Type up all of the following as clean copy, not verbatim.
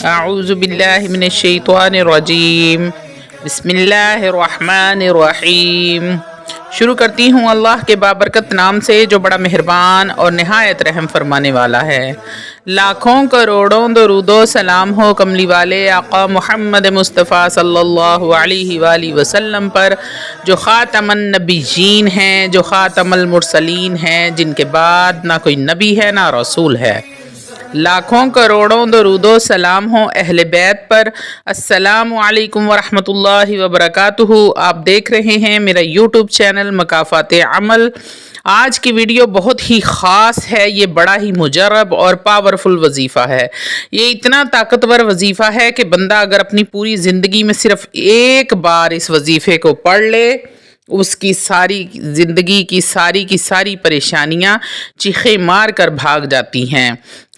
اعوذ باللہ من الشیطان الرجیم بسم اللہ الرحمن الرحیم۔ شروع کرتی ہوں اللہ کے بابرکت نام سے جو بڑا مہربان اور نہایت رحم فرمانے والا ہے۔ لاکھوں کروڑوں درود و سلام ہو کملی والے آقا محمد مصطفیٰ صلی اللہ علیہ وآلہ وسلم پر، جو خاتم النبیین ہیں، جو خاتم المرسلین ہیں، جن کے بعد نہ کوئی نبی ہے نہ رسول ہے۔ لاکھوں کروڑوں درود و سلام ہوں اہل بیت پر۔ السلام علیکم ورحمۃ اللہ وبرکاتہ۔ آپ دیکھ رہے ہیں میرا یوٹیوب چینل مکافات عمل۔ آج کی ویڈیو بہت ہی خاص ہے، یہ بڑا ہی مجرب اور پاورفل وظیفہ ہے۔ یہ اتنا طاقتور وظیفہ ہے کہ بندہ اگر اپنی پوری زندگی میں صرف ایک بار اس وظیفے کو پڑھ لے، اس کی ساری زندگی کی ساری پریشانیاں چیخیں مار کر بھاگ جاتی ہیں،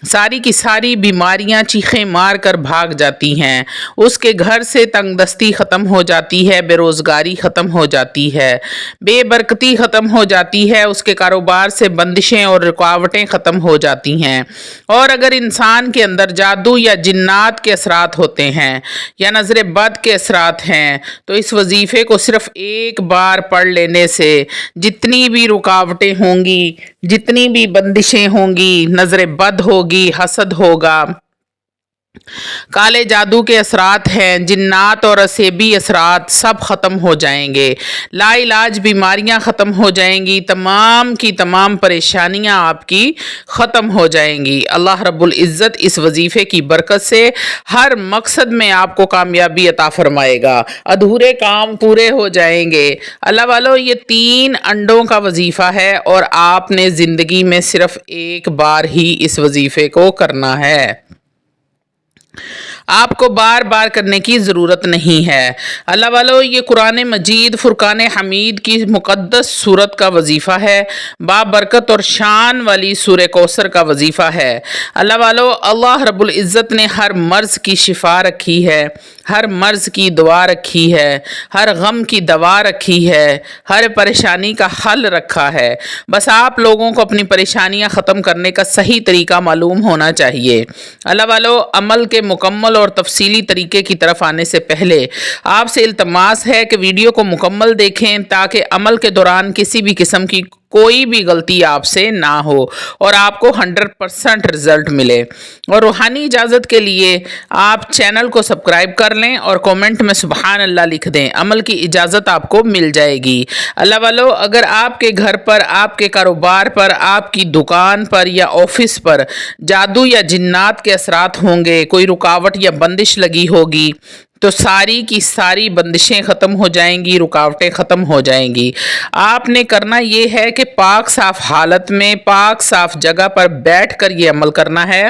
ساری کی ساری بیماریاں چیخیں مار کر بھاگ جاتی ہیں، اس کے گھر سے تنگ دستی ختم ہو جاتی ہے، بے روزگاری ختم ہو جاتی ہے، بے برکتی ختم ہو جاتی ہے، اس کے کاروبار سے بندشیں اور رکاوٹیں ختم ہو جاتی ہیں۔ اور اگر انسان کے اندر جادو یا جنات کے اثرات ہوتے ہیں یا نظر بد کے اثرات ہیں تو اس وظیفے کو صرف ایک بار پڑھ لینے سے جتنی بھی رکاوٹیں ہوں گی، جتنی بھی بندشیں ہوں گی، نظر بد ہوگی، حسد ہوگا، کالے جادو کے اثرات ہیں، جنات اور اسیبی اثرات سب ختم ہو جائیں گے، لا علاج بیماریاں ختم ہو جائیں گی، تمام کی تمام پریشانیاں آپ کی ختم ہو جائیں گی۔ اللہ رب العزت اس وظیفے کی برکت سے ہر مقصد میں آپ کو کامیابی عطا فرمائے گا، ادھورے کام پورے ہو جائیں گے۔ اللہ والو، یہ 3 انڈوں کا وظیفہ ہے اور آپ نے زندگی میں صرف ایک بار ہی اس وظیفے کو کرنا ہے۔ آپ کو بار بار کرنے کی ضرورت نہیں ہے۔ اللہ والو، یہ قرآن مجید فرقان حمید کی مقدس سورت کا وظیفہ ہے، بابرکت اور شان والی سورہ کوثر کا وظیفہ ہے۔ اللہ والو، اللہ رب العزت نے ہر مرض کی شفا رکھی ہے، ہر مرض کی دعا رکھی ہے، ہر غم کی دوا رکھی ہے، ہر پریشانی کا حل رکھا ہے۔ بس آپ لوگوں کو اپنی پریشانیاں ختم کرنے کا صحیح طریقہ معلوم ہونا چاہیے۔ اللہ والو، عمل کے مکمل اور تفصیلی طریقے کی طرف آنے سے پہلے آپ سے التماس ہے کہ ویڈیو کو مکمل دیکھیں تاکہ عمل کے دوران کسی بھی قسم کی کوئی بھی غلطی آپ سے نہ ہو اور آپ کو 100% رزلٹ ملے۔ اور روحانی اجازت کے لیے آپ چینل کو سبسکرائب کر لیں اور کومنٹ میں سبحان اللہ لکھ دیں، عمل کی اجازت آپ کو مل جائے گی۔ اللہ والو، اگر آپ کے گھر پر، آپ کے کاروبار پر، آپ کی دکان پر یا آفس پر جادو یا جنات کے اثرات ہوں گے، کوئی رکاوٹ یا بندش لگی ہوگی تو ساری کی ساری بندشیں ختم ہو جائیں گی، رکاوٹیں ختم ہو جائیں گی۔ آپ نے کرنا یہ ہے کہ پاک صاف حالت میں، پاک صاف جگہ پر بیٹھ کر یہ عمل کرنا ہے۔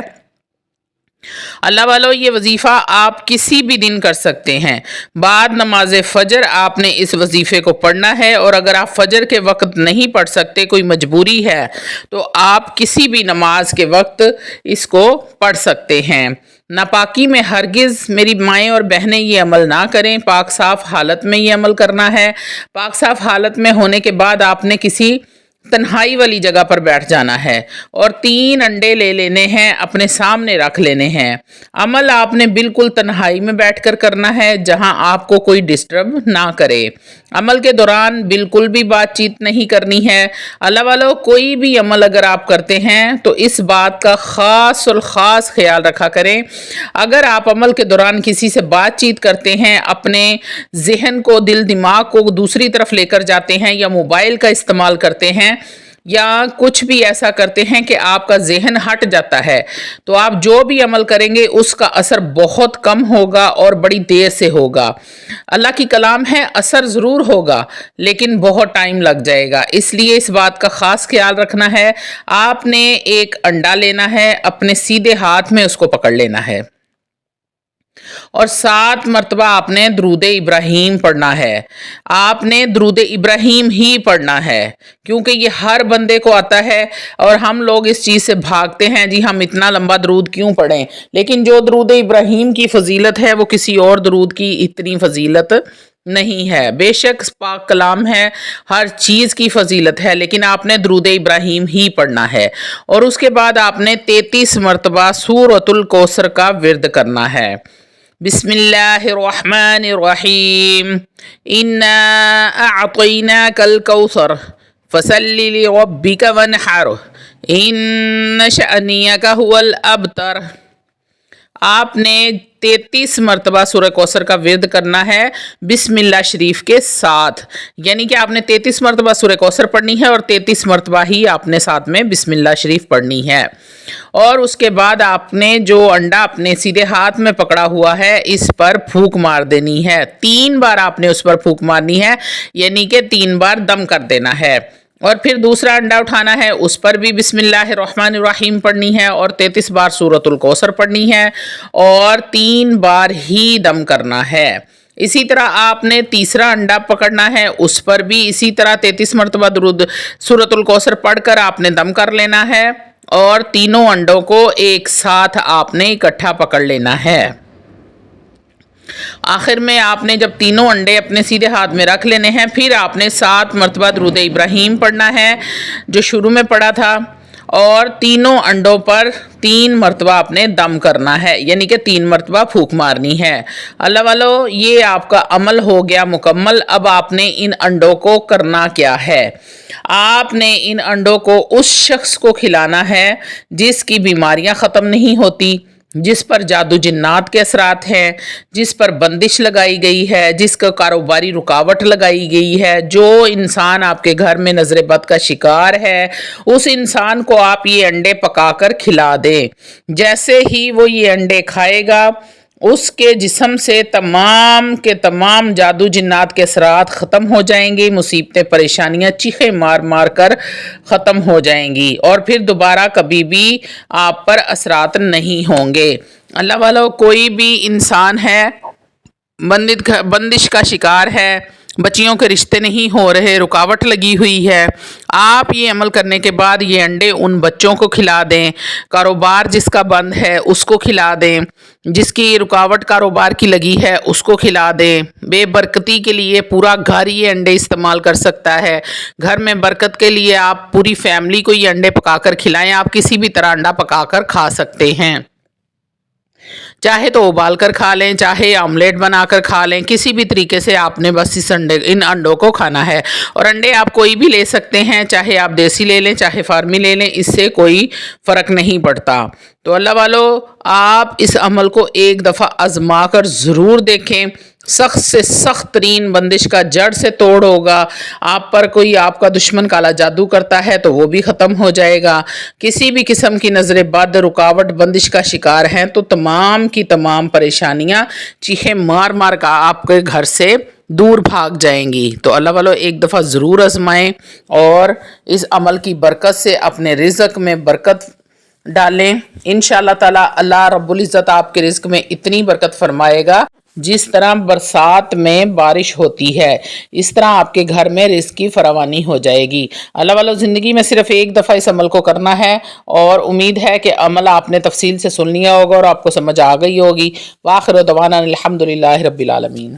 اللہ والو، یہ وظیفہ آپ کسی بھی دن کر سکتے ہیں۔ بعد نماز فجر آپ نے اس وظیفے کو پڑھنا ہے، اور اگر آپ فجر کے وقت نہیں پڑھ سکتے، کوئی مجبوری ہے، تو آپ کسی بھی نماز کے وقت اس کو پڑھ سکتے ہیں۔ ناپاکی میں ہرگز میری مائیں اور بہنیں یہ عمل نہ کریں، پاک صاف حالت میں یہ عمل کرنا ہے۔ پاک صاف حالت میں ہونے کے بعد آپ نے کسی تنہائی والی جگہ پر بیٹھ جانا ہے اور 3 انڈے لے لینے ہیں، اپنے سامنے رکھ لینے ہیں۔ عمل آپ نے بالکل تنہائی میں بیٹھ کر کرنا ہے جہاں آپ کو کوئی ڈسٹرب نہ کرے۔ عمل کے دوران بالکل بھی بات چیت نہیں کرنی ہے۔ اللہ والو، کوئی بھی عمل اگر آپ کرتے ہیں تو اس بات کا خاص اور خاص خیال رکھا کریں، اگر آپ عمل کے دوران کسی سے بات چیت کرتے ہیں، اپنے ذہن کو، دل دماغ کو دوسری طرف لے کر جاتے ہیں یا موبائل کا استعمال کرتے ہیں یا کچھ بھی ایسا کرتے ہیں کہ آپ کا ذہن ہٹ جاتا ہے، تو آپ جو بھی عمل کریں گے اس کا اثر بہت کم ہوگا اور بڑی دیر سے ہوگا۔ اللہ کی کلام ہے، اثر ضرور ہوگا لیکن بہت ٹائم لگ جائے گا، اس لیے اس بات کا خاص خیال رکھنا ہے۔ آپ نے ایک انڈا لینا ہے، اپنے سیدھے ہاتھ میں اس کو پکڑ لینا ہے اور 7 مرتبہ آپ نے درود ابراہیم پڑھنا ہے۔ آپ نے درود ابراہیم ہی پڑھنا ہے کیونکہ یہ ہر بندے کو آتا ہے، اور ہم لوگ اس چیز سے بھاگتے ہیں، جی ہم اتنا لمبا درود کیوں پڑھیں، لیکن جو درود ابراہیم کی فضیلت ہے وہ کسی اور درود کی اتنی فضیلت نہیں ہے۔ بے شک پاک کلام ہے، ہر چیز کی فضیلت ہے، لیکن آپ نے درود ابراہیم ہی پڑھنا ہے، اور اس کے بعد آپ نے 33 مرتبہ سورۃ الکوثر کا ورد کرنا ہے۔ بسم اللہ الرحمن الرحیم، انا اعطیناک الکوثر فصل لربک وانحر ان شأنیک هو الابتر۔ آپ نے 33 مرتبہ سورہ کوثر کا ورد کرنا ہے بسم اللہ شریف کے ساتھ، یعنی کہ آپ نے 33 مرتبہ سورہ کوثر پڑھنی ہے اور 33 مرتبہ ہی آپ نے ساتھ میں بسم اللہ شریف پڑھنی ہے۔ اور اس کے بعد آپ نے جو انڈا اپنے سیدھے ہاتھ میں پکڑا ہوا ہے اس پر پھونک مار دینی ہے، 3 بار آپ نے اس پر پھونک مارنی ہے، یعنی کہ 3 بار دم کر دینا ہے۔ اور پھر دوسرا انڈا اٹھانا ہے، اس پر بھی بسم اللہ الرحمن الرحیم پڑھنی ہے اور 33 بار سورۃ الکوثر پڑھنی ہے اور 3 بار ہی دم کرنا ہے۔ اسی طرح آپ نے تیسرا انڈا پکڑنا ہے، اس پر بھی اسی طرح 33 مرتبہ درود سورۃ الکوثر پڑھ کر آپ نے دم کر لینا ہے اور تینوں انڈوں کو ایک ساتھ آپ نے اکٹھا پکڑ لینا ہے۔ آخر میں آپ نے جب تینوں انڈے اپنے سیدھے ہاتھ میں رکھ لینے ہیں، پھر آپ نے 7 مرتبہ درود ابراہیم پڑھنا ہے جو شروع میں پڑھا تھا، اور تینوں انڈوں پر 3 مرتبہ آپ نے دم کرنا ہے، یعنی کہ 3 مرتبہ پھونک مارنی ہے۔ اللہ والو، یہ آپ کا عمل ہو گیا مکمل۔ اب آپ نے ان انڈوں کو کرنا کیا ہے؟ آپ نے ان انڈوں کو اس شخص کو کھلانا ہے جس کی بیماریاں ختم نہیں ہوتی، جس پر جادو جنات کے اثرات ہیں، جس پر بندش لگائی گئی ہے، جس کا کاروباری رکاوٹ لگائی گئی ہے، جو انسان آپ کے گھر میں نظر بد کا شکار ہے، اس انسان کو آپ یہ انڈے پکا کر کھلا دیں۔ جیسے ہی وہ یہ انڈے کھائے گا، اس کے جسم سے تمام کے تمام جادو جنات کے اثرات ختم ہو جائیں گے، مصیبتیں پریشانیاں چیخیں مار مار کر ختم ہو جائیں گی، اور پھر دوبارہ کبھی بھی آپ پر اثرات نہیں ہوں گے۔ اللہ والو، کوئی بھی انسان ہے بندش کا شکار ہے، بچیوں کے رشتے نہیں ہو رہے، رکاوٹ لگی ہوئی ہے، آپ یہ عمل کرنے کے بعد یہ انڈے ان بچوں کو کھلا دیں، کاروبار جس کا بند ہے اس کو کھلا دیں، جس کی رکاوٹ کاروبار کی لگی ہے اس کو کھلا دیں۔ بے برکتی کے لیے پورا گھر یہ انڈے استعمال کر سکتا ہے۔ گھر میں برکت کے لیے آپ پوری فیملی کو یہ انڈے پکا کر کھلائیں۔ آپ کسی بھی طرح انڈا پکا کر کھا سکتے ہیں، چاہے تو ابال کر کھا لیں، چاہے آملیٹ بنا کر کھا لیں، کسی بھی طریقے سے آپ نے بس ان انڈوں کو کھانا ہے۔ اور انڈے آپ کوئی بھی لے سکتے ہیں، چاہے آپ دیسی لے لیں چاہے فارمی لے لیں، اس سے کوئی فرق نہیں پڑتا۔ تو اللہ والو، آپ اس عمل کو ایک دفعہ آزما کر ضرور دیکھیں، سخت سے سخت ترین بندش کا جڑ سے توڑ ہوگا۔ آپ پر کوئی آپ کا دشمن کالا جادو کرتا ہے تو وہ بھی ختم ہو جائے گا۔ کسی بھی قسم کی نظر بد، رکاوٹ، بندش کا شکار ہیں تو تمام کی تمام پریشانیاں چیخیں مار مار کا آپ کے گھر سے دور بھاگ جائیں گی۔ تو اللہ والو، ایک دفعہ ضرور آزمائیں اور اس عمل کی برکت سے اپنے رزق میں برکت ڈالیں۔ انشاءاللہ تعالی اللہ رب العزت آپ کے رزق میں اتنی برکت فرمائے گا، جس طرح برسات میں بارش ہوتی ہے اس طرح آپ کے گھر میں رزق کی فراوانی ہو جائے گی۔ اللہ والو، زندگی میں صرف ایک دفعہ اس عمل کو کرنا ہے، اور امید ہے کہ عمل آپ نے تفصیل سے سن لیا ہوگا اور آپ کو سمجھ آ گئی ہوگی۔ وآخر دعوانا الحمدللہ رب العالمین۔